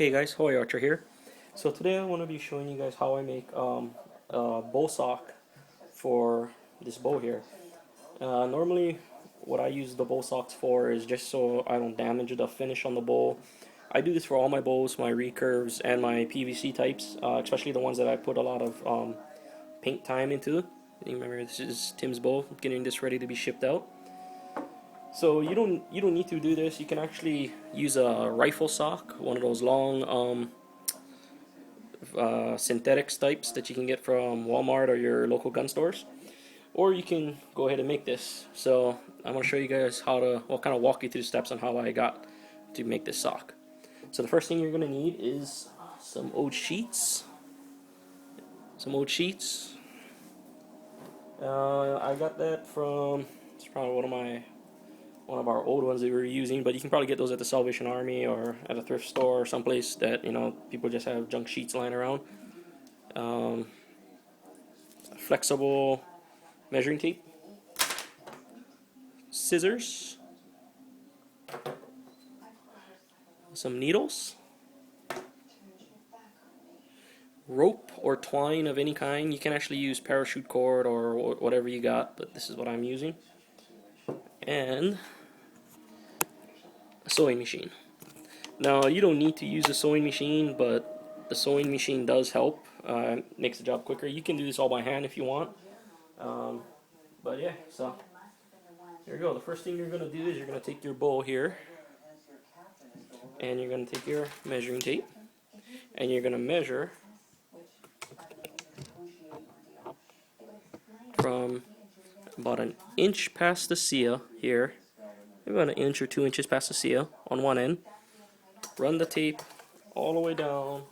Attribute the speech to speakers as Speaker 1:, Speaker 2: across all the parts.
Speaker 1: Hey guys, Hoy Archer here. So today I want to be showing you guys how I make a bow sock for this bow here. Normally what I use the bow socks for is just so I don't damage the finish on the bow. I do this for all my bows, my recurves, and my PVC types, especially the ones that I put a lot of paint time into. You remember this is Tim's bow, getting this ready to be shipped out. So you don't need to do this. You can actually use a rifle sock, one of those long synthetics types that you can get from Walmart or your local gun stores, or you can go ahead and make this. So I'm going to show you guys kind of walk you through the steps on how I got to make this sock. So the first thing you're going to need is some old sheets. I got that from, it's probably one of our old ones that we were using, but you can probably get those at the Salvation Army or at a thrift store or someplace that people just have junk sheets lying around. Um, Flexible measuring tape, scissors, some needles, rope or twine of any kind. You can actually use parachute cord or whatever you got, but this is what I'm using, and a sewing machine. Now you don't need to use a sewing machine, but the sewing machine does help. Makes the job quicker. You can do this all by hand if you want. But yeah, so here we go. The first thing you're going to do is you're going to take your bowl here, and you're going to take your measuring tape, and you're going to measure from about an inch past the seal here, maybe about an inch or 2 inches past the seal on one end. Run the tape all the way down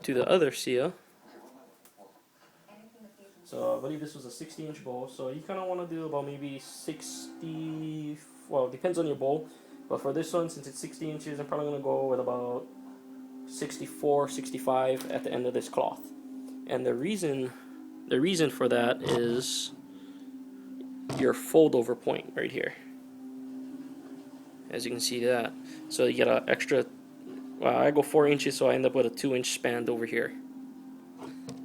Speaker 1: to the other seal. So I believe this was a 60-inch bowl, so you kind of want to do about maybe 60, well, it depends on your bowl, but for this one, since it's 60 inches, I'm probably going to go with about 64, 65 at the end of this cloth. And the reason for that is your fold over point right here. As you can see that. So you get an extra, well, I go 4 inches, so I end up with a 2-inch span over here.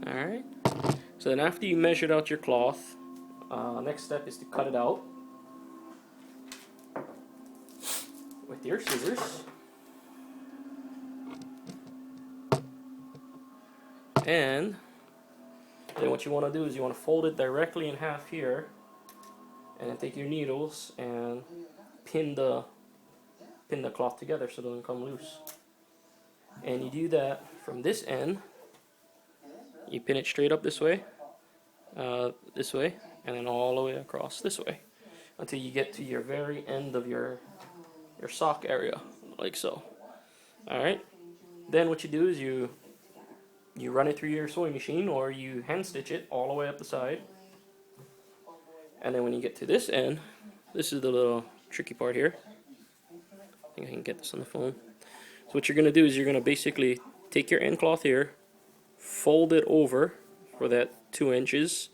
Speaker 1: Alright. So then after you measured out your cloth, next step is to cut it out with your scissors. And then what you want to do is you want to fold it directly in half here, and then take your needles and pin the cloth together so it doesn't come loose. And you do that from this end. You pin it straight up this way, and then all the way across this way until you get to your very end of your sock area, like so. All right. Then what you do is you run it through your sewing machine, or you hand stitch it all the way up the side. And then when you get to this end, this is the little tricky part here. I think I can get this on the phone. So what you're going to do is you're going to basically take your end cloth here, fold it over for that 2 inches,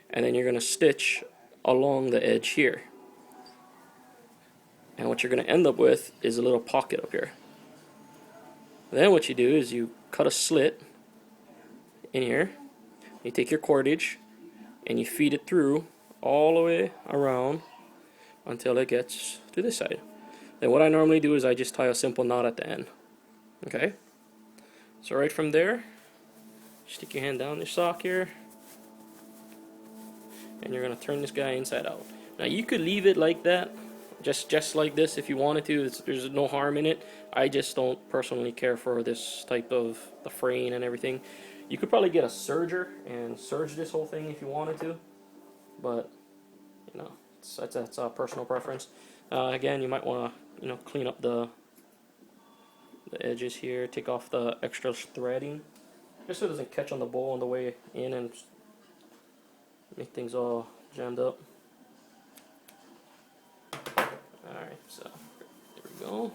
Speaker 1: and then you're going to stitch along the edge here. And what you're going to end up with is a little pocket up here. Then what you do is you cut a slit in here. You take your cordage and you feed it through all the way around until it gets to this side. Then what I normally do is I just tie a simple knot at the end. Okay? So right from there, stick your hand down your sock here, and you're going to turn this guy inside out. Now you could leave it like that, just like this if you wanted to. There's no harm in it. I just don't personally care for this type of the fraying and everything. You could probably get a serger and serge this whole thing if you wanted to, but that's a personal preference. Again, you might want to clean up the edges here, take off the extra threading, just so it doesn't catch on the bowl on the way in and make things all jammed up. Alright, so there we go.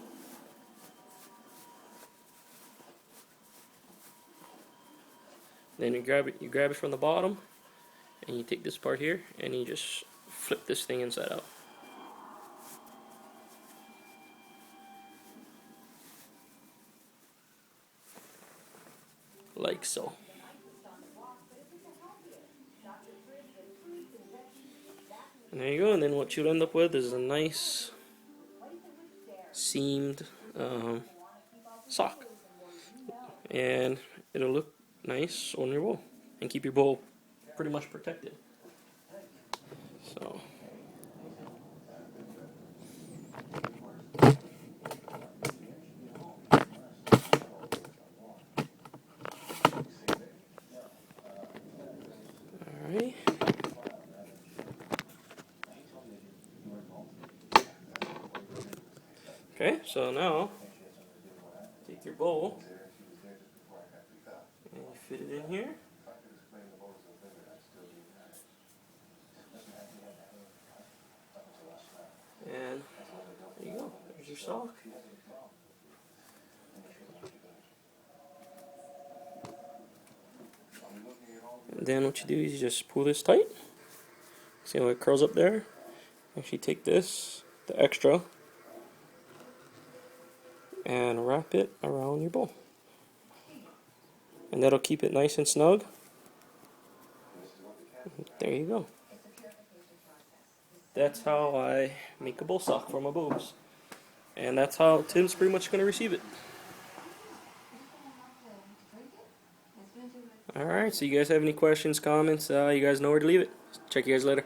Speaker 1: Then you grab it from the bottom, and you take this part here and you just flip this thing inside out. Like so. And there you go, and then what you'll end up with is a nice seamed sock. And it'll look nice on your bowl and keep your bowl pretty much protected. So alright. Okay, so now take your bowl and you fit it in here. And there you go, there's your sock. And then what you do is you just pull this tight. See how it curls up there? Actually take this, the extra, and wrap it around your bowl. And that'll keep it nice and snug. There you go. That's how I make a bowl sock for my boobs. And that's how Tim's pretty much going to receive it. Alright, so you guys have any questions, comments, you guys know where to leave it. Check you guys later.